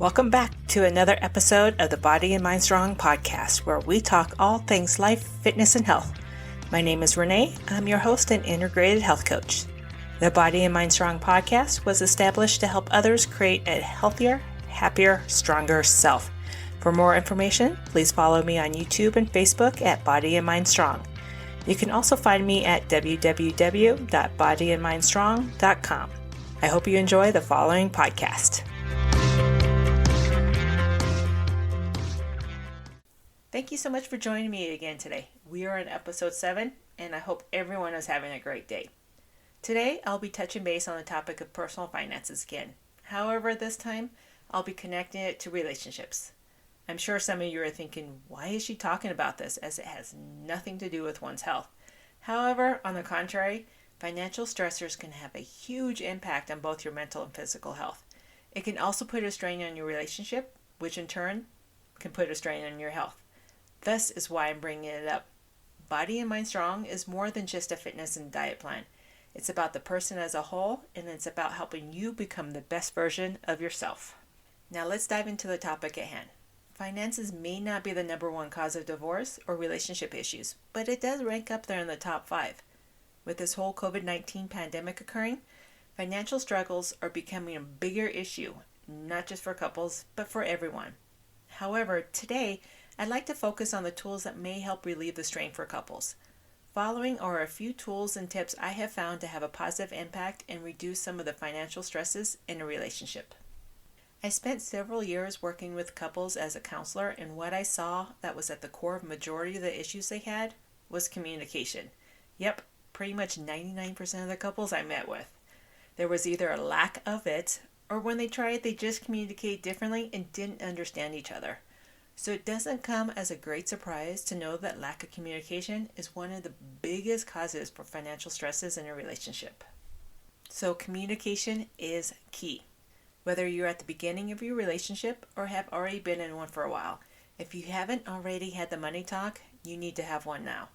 Welcome back to another episode of the Body and Mind Strong podcast, where we talk all things life, fitness, and health. My name is Renee. I'm your host and integrated health coach. The Body and Mind Strong podcast was established to help others create a healthier, happier, stronger self. For more information, please follow me on YouTube and Facebook at Body and Mind Strong. You can also find me at www.bodyandmindstrong.com. I hope you enjoy the following podcast. Thank you so much for joining me again today. We are on episode 7, and I hope everyone is having a great day. Today, I'll be touching base on the topic of personal finances again. However, this time, I'll be connecting it to relationships. I'm sure some of you are thinking, why is she talking about this, as it has nothing to do with one's health? However, on the contrary, financial stressors can have a huge impact on both your mental and physical health. It can also put a strain on your relationship, which in turn can put a strain on your health. This is why I'm bringing it up. Body and Mind Strong is more than just a fitness and diet plan. It's about the person as a whole, and it's about helping you become the best version of yourself. Now let's dive into the topic at hand. Finances may not be the number one cause of divorce or relationship issues, but it does rank up there in the top 5. With this whole COVID-19 pandemic occurring, financial struggles are becoming a bigger issue, not just for couples, but for everyone. However, today, I'd like to focus on the tools that may help relieve the strain for couples. Following are a few tools and tips I have found to have a positive impact and reduce some of the financial stresses in a relationship. I spent several years working with couples as a counselor, and what I saw that was at the core of the majority of the issues they had was communication. Yep, pretty much 99% of the couples I met with. There was either a lack of it, or when they tried, they just communicated differently and didn't understand each other. So it doesn't come as a great surprise to know that lack of communication is one of the biggest causes for financial stresses in a relationship. So communication is key. Whether you're at the beginning of your relationship or have already been in one for a while, if you haven't already had the money talk, you need to have one now.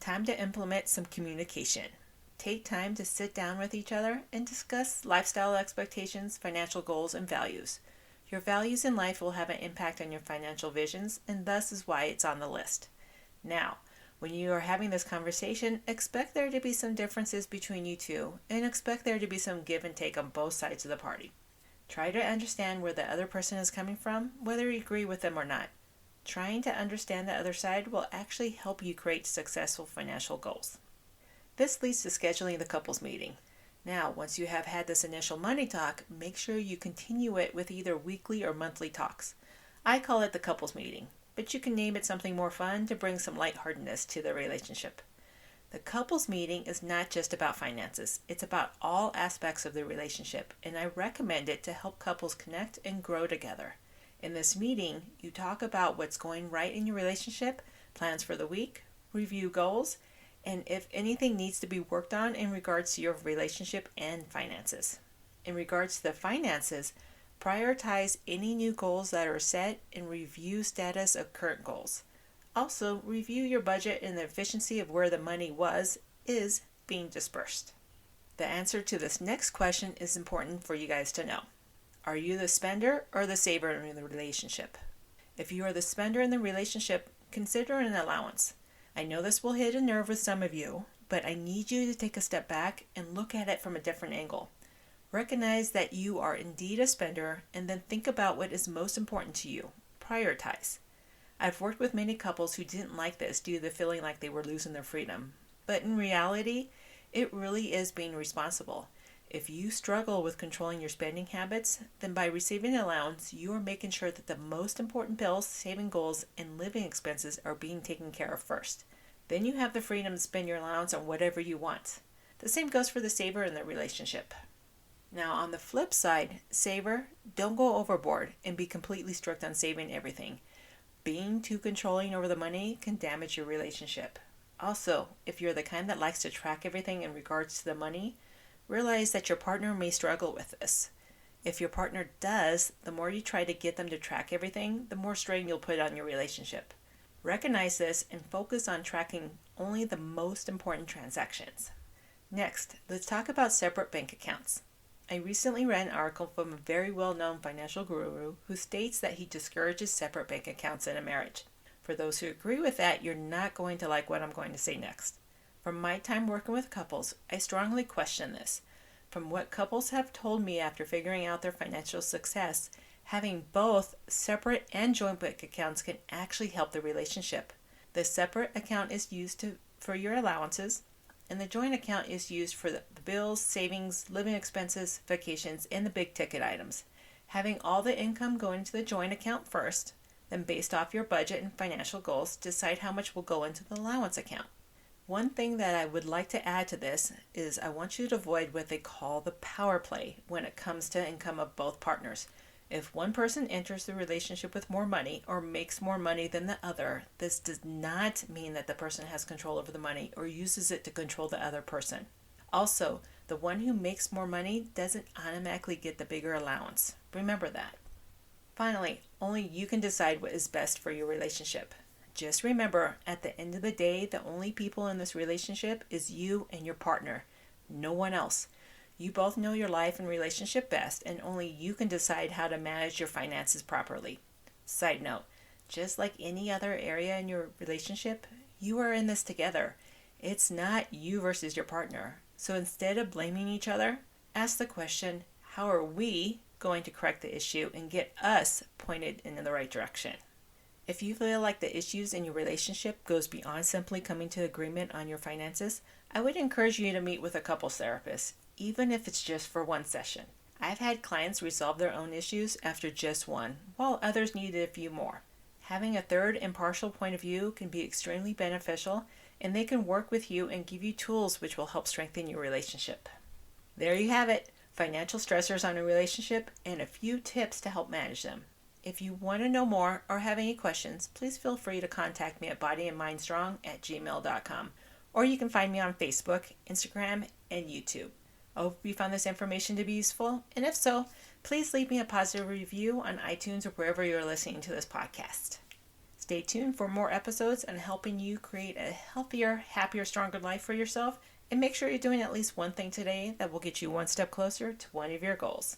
Time to implement some communication. Take time to sit down with each other and discuss lifestyle expectations, financial goals, and values. Your values in life will have an impact on your financial visions, and thus is why it's on the list. Now, when you are having this conversation, expect there to be some differences between you two, and expect there to be some give and take on both sides of the party. Try to understand where the other person is coming from, whether you agree with them or not. Trying to understand the other side will actually help you create successful financial goals. This leads to scheduling the couples meeting. Now, once you have had this initial money talk, make sure you continue it with either weekly or monthly talks. I call it the couples meeting, but you can name it something more fun to bring some lightheartedness to the relationship. The couples meeting is not just about finances. It's about all aspects of the relationship, and I recommend it to help couples connect and grow together. In this meeting, you talk about what's going right in your relationship, plans for the week, review goals, and if anything needs to be worked on in regards to your relationship and finances. In regards to the finances, prioritize any new goals that are set and review status of current goals. Also, review your budget and the efficiency of where the money is being dispersed. The answer to this next question is important for you guys to know. Are you the spender or the saver in the relationship? If you are the spender in the relationship, consider an allowance. I know this will hit a nerve with some of you, but I need you to take a step back and look at it from a different angle. Recognize that you are indeed a spender, and then think about what is most important to you. Prioritize. I've worked with many couples who didn't like this due to the feeling like they were losing their freedom. But in reality, it really is being responsible. If you struggle with controlling your spending habits, then by receiving an allowance, you are making sure that the most important bills, saving goals, and living expenses are being taken care of first. Then you have the freedom to spend your allowance on whatever you want. The same goes for the saver in the relationship. Now, on the flip side, saver, don't go overboard and be completely strict on saving everything. Being too controlling over the money can damage your relationship. Also, if you're the kind that likes to track everything in regards to the money, realize that your partner may struggle with this. If your partner does, the more you try to get them to track everything, the more strain you'll put on your relationship. Recognize this and focus on tracking only the most important transactions. Next, let's talk about separate bank accounts. I recently read an article from a very well-known financial guru who states that he discourages separate bank accounts in a marriage. For those who agree with that, you're not going to like what I'm going to say next. From my time working with couples, I strongly question this. From what couples have told me after figuring out their financial success, having both separate and joint bank accounts can actually help the relationship. The separate account is used for your allowances, and the joint account is used for the bills, savings, living expenses, vacations, and the big ticket items. Having all the income go into the joint account first, then based off your budget and financial goals, decide how much will go into the allowance account. One thing that I would like to add to this is I want you to avoid what they call the power play when it comes to income of both partners. If one person enters the relationship with more money or makes more money than the other, this does not mean that the person has control over the money or uses it to control the other person. Also, the one who makes more money doesn't automatically get the bigger allowance. Remember that. Finally, only you can decide what is best for your relationship. Just remember, at the end of the day, the only people in this relationship is you and your partner, no one else. You both know your life and relationship best, and only you can decide how to manage your finances properly. Side note, just like any other area in your relationship, you are in this together. It's not you versus your partner. So instead of blaming each other, ask the question, how are we going to correct the issue and get us pointed in the right direction? If you feel like the issues in your relationship goes beyond simply coming to agreement on your finances, I would encourage you to meet with a couples therapist, even if it's just for one session. I've had clients resolve their own issues after just one, while others needed a few more. Having a third impartial point of view can be extremely beneficial, and they can work with you and give you tools which will help strengthen your relationship. There you have it, financial stressors on a relationship and a few tips to help manage them. If you want to know more or have any questions, please feel free to contact me at bodyandmindstrong@gmail.com, or you can find me on Facebook, Instagram, and YouTube. I hope you found this information to be useful, and if so, please leave me a positive review on iTunes or wherever you're listening to this podcast. Stay tuned for more episodes on helping you create a healthier, happier, stronger life for yourself, and make sure you're doing at least one thing today that will get you one step closer to one of your goals.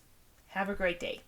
Have a great day.